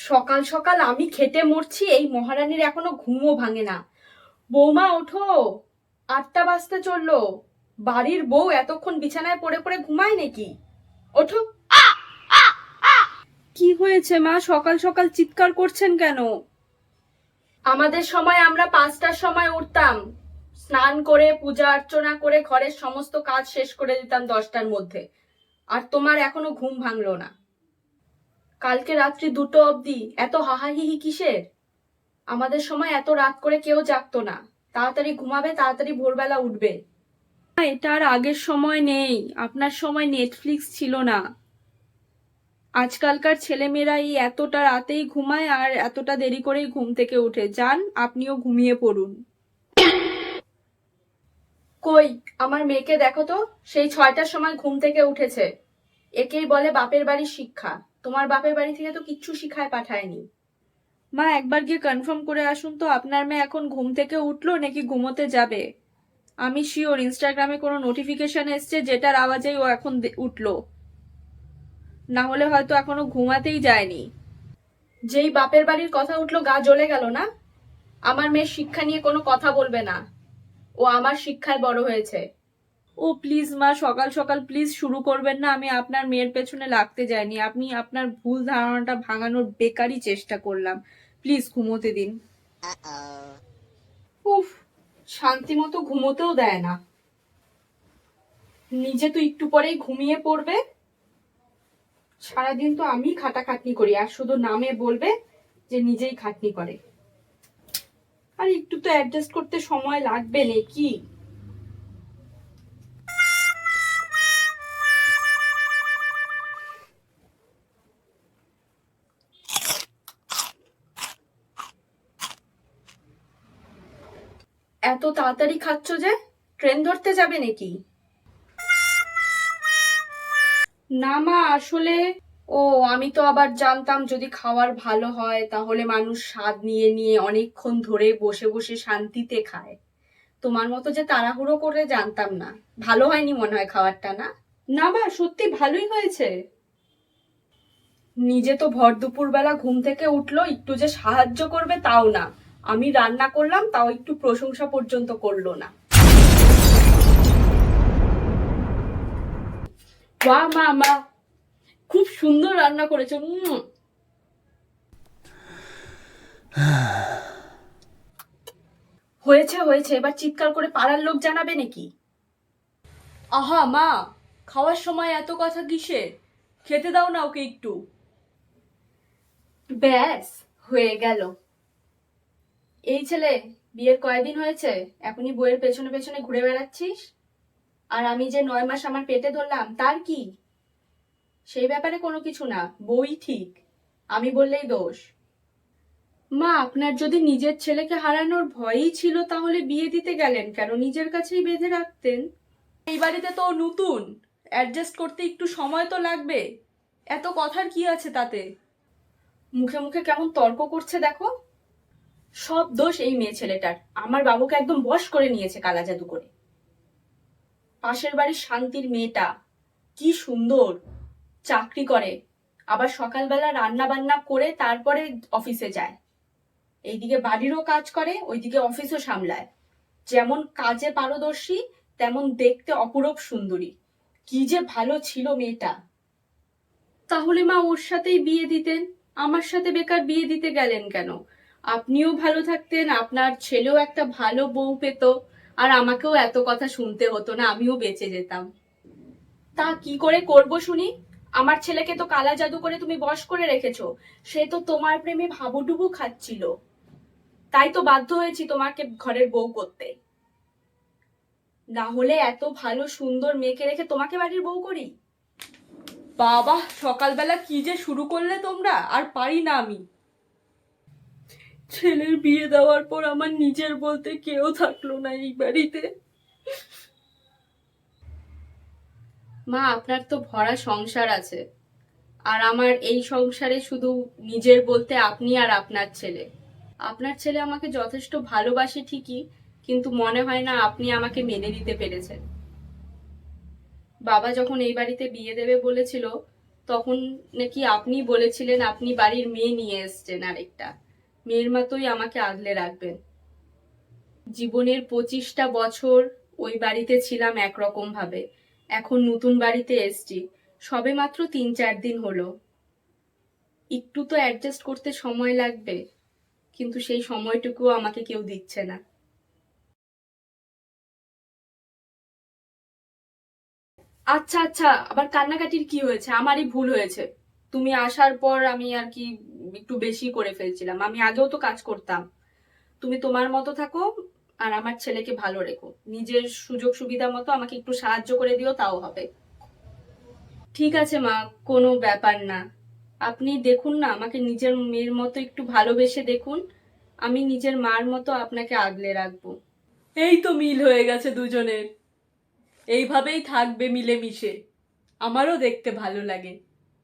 সকাল সকাল আমি খেটে মরছি, এই মহারানীর এখনো ঘুমও ভাঙে না। বৌমা ওঠো, 8টা বাজতে চললো। বাড়ির বউ এতক্ষণ বিছানায় পড়ে পড়ে ঘুমায় নাকি? ওঠো। কি হয়েছে মা, সকাল সকাল চিৎকার করছেন কেন? আমাদের সময় আমরা 5টার সময় উঠতাম, স্নান করে পূজা অর্চনা করে ঘরের সমস্ত কাজ শেষ করে দিতাম 10টার মধ্যে। আর তোমার এখনো ঘুম ভাঙলো না? কালকে রাত্রি 2টো অবধি এত হাহাহিহি কিসের? আমাদের সময় এত রাত করে কেউ জাগতো না। তাড়াতাড়ি ঘুমাবে, তাড়াতাড়ি ভোরবেলা উঠবে। এটা আর আগের সময় নেই। আপনার সময় নেটফ্লিক্স ছিল না। আজকালকার ছেলেমেয়েরা এই এতটা রাতেই ঘুমায় আর এতটা দেরি করেই ঘুম থেকে উঠে। যান, আপনিও ঘুমিয়ে পড়ুন। কই, আমার মেয়েকে দেখো তো, সেই 6টার সময় ঘুম থেকে উঠেছে। একেই বলে বাপের বাড়ির শিক্ষা। তোমার বাপের বাড়ি থেকে তো কিচ্ছু শিখায় পাঠায়নি। মা, একবার গিয়ে কনফার্ম করে আসুন তো আপনার মেয়ে এখন ঘুম থেকে উঠলো নাকি ঘুমোতে যাবে। আমি শিওর ইনস্টাগ্রামে কোনো নোটিফিকেশন এসছে যেটার আওয়াজেই ও এখন উঠলো। না হলে হয়তো এখনো ঘুমাতেই যায়নি। যেই বাপের বাড়ির কথা উঠলো গা জ্বলে গেল না? আমার মেয়ের শিক্ষা নিয়ে কোনো কথা বলবে না। ও আমার শিক্ষায় বড় হয়েছে। ও প্লিজ মা, সকাল সকাল প্লিজ শুরু করবেন না। আমি আপনার মেয়ের পেছনে লাগতে যাইনি। আপনি আপনার ভুল ধারণাটা ভাঙানোর বেকারই চেষ্টা করলাম। প্লিজ ঘুমোতে দিন। উফ, শান্তি মতো ঘুমোতেও দেয় না। নিজে তো একটু পরেই ঘুমিয়ে পড়বে। সারাদিন তো আমি খাটাখাটনি করি আর শুধু নামে বলবে যে নিজেই খাটনি করে। আর একটু তো অ্যাডজাস্ট করতে সময় লাগবে নাকি? এত তাড়াতাড়ি খাচ্ছ যে? ট্রেন ধরতে যাবে নাকি? না মা, আসলে ও, আমি তো আবার জানতাম যদি খাবার ভালো হয় তাহলে মানুষ স্বাদ নিয়ে নিয়ে অনেকক্ষণ ধরে বসে বসে শান্তিতে খায়। তোমার মতো যে তাড়াহুড়ো করে জানতাম না। ভালো হয়নি মনে হয় খাবারটা, না? না মা, সত্যি ভালোই হয়েছে। নিজে তো ভর দুপুর বেলা ঘুম থেকে উঠলো, একটু যে সাহায্য করবে তাও না। আমি রান্না করলাম তাও একটু প্রশংসা পর্যন্ত করলো না। বাহ মা, মা খুব সুন্দর রান্না করেছো। হয়েছে হয়েছে, এবার চিৎকার করে পাড়ার লোক জানাবে নাকি? আহা মা, খাওয়ার সময় এত কথা কিসের? খেতে দাও না ওকে একটু। ব্যাস, হয়ে গেল। এই ছেলে, বিয়ের কয়দিন হয়েছে এখনই বইয়ের পেছনে পেছনে ঘুরে বেড়াচ্ছিস? আর আমি যে 9 মাস আমার পেটে ধরলাম তার কি? সেই ব্যাপারে কোনো কিছু না, বই ঠিক। আমি বললেই দোষ। মা, আপনার যদি নিজের ছেলেকে হারানোর ভয়ই ছিল তাহলে বিয়ে দিতে গেলেন কেন? নিজের কাছেই বেঁধে রাখতেন। এই বাড়িতে তো নতুন, অ্যাডজাস্ট করতে একটু সময় তো লাগবে। এত কথার কি আছে তাতে? মুখে মুখে কেমন তর্ক করছে দেখো। সব দোষ এই মেয়ে ছেলেটার। আমার বাবুকে একদম বশ করে নিয়েছে কালা জাদু করে। পাশের বাড়ির শান্তির মেয়েটা কি সুন্দর চাকরি করে, আবার সকালবেলা রান্না বান্না করে তারপরে অফিসে যায়। এইদিকে বাড়িরও কাজ করে, ওইদিকে অফিসও সামলায়। যেমন কাজে পারদর্শী, তেমন দেখতে অপরূপ সুন্দরী। কি যে ভালো ছিল মেয়েটা। তাহলে মা ওর সাথেই বিয়ে দিতেন। আমার সাথে বেকার বিয়ে দিতে গেলেন কেন? আপনিও ভালো থাকতেন, আপনার ছেলেও একটা ভালো বউ পেত, আর আমাকেও এত কথা শুনতে হতো না, আমিও বেঁচে যেতাম। তা কি করে করব শুনি? আমার ছেলেকে তো কালা জাদু করে তুমি বশ করে রেখেছো। সে তো তোমার প্রেমে হাবুডুবু খাচ্ছিল। তাই তো বাধ্য হয়েছি তোমাকে ঘরের বউ করতে। না হলে এত ভালো সুন্দর মেয়েকে রেখে তোমাকে বাড়ির বউ করি? বাবা, সকালবেলা কি যে শুরু করলে তোমরা, আর পারি না আমি। ছেলের বিয়ে দেওয়ার পর আমার নিজের বলতে কেউ থাকলো না এই বাড়িতে। মা, আপনার তো ভরা সংসার আছে, আর আমার এই সংসারে শুধু নিজের বলতে আপনি আর আপনার ছেলে। আপনার ছেলে আমাকে যথেষ্ট ভালোবাসে ঠিকই, কিন্তু মনে হয় না আপনি আমাকে মেনে নিতে পেরেছেন। বাবা যখন এই বাড়িতে বিয়ে দেবে বলেছিল তখন নাকি আপনি বলেছিলেন আপনি বাড়ির মেয়ে নিয়ে এসছেন আরেকটা, মেয়ের মতোই আমাকে আগলে রাখবেন। জীবনের 25টা বছর ওই বাড়িতে ছিলাম একরকম ভাবে, এখন নতুন বাড়িতে এসছি, সবে মাত্র 3-4 দিন হলো। একটু তো অ্যাডজাস্ট করতে সময় লাগবে, কিন্তু সেই সময়টুকুও আমাকে কেউ দিচ্ছে না। আচ্ছা আচ্ছা, আবার কান্নাকাটির কি হয়েছে? আমারই ভুল হয়েছে। তুমি আসার পর আমি আর কি একটু বেশি করে ফেলছিলাম, আমি আগেও তো কাজ করতাম। তুমি তোমার মতো থাকো, আর আমার ছেলেকে ভালো রেখো, নিজের সুযোগ সুবিধা মতো আমাকে একটু সাহায্য করে দিও, তাও হবে। ঠিক আছে মা, কোনো ব্যাপার না। আপনি দেখুন না, আমাকে নিজের মেয়ের মতো একটু ভালোবেসে দেখুন, আমি নিজের মার মতো আপনাকে আগলে রাখবো। এই তো মিল হয়ে গেছে দুজনের, এইভাবেই থাকবে মিলেমিশে, আমারও দেখতে ভালো লাগে।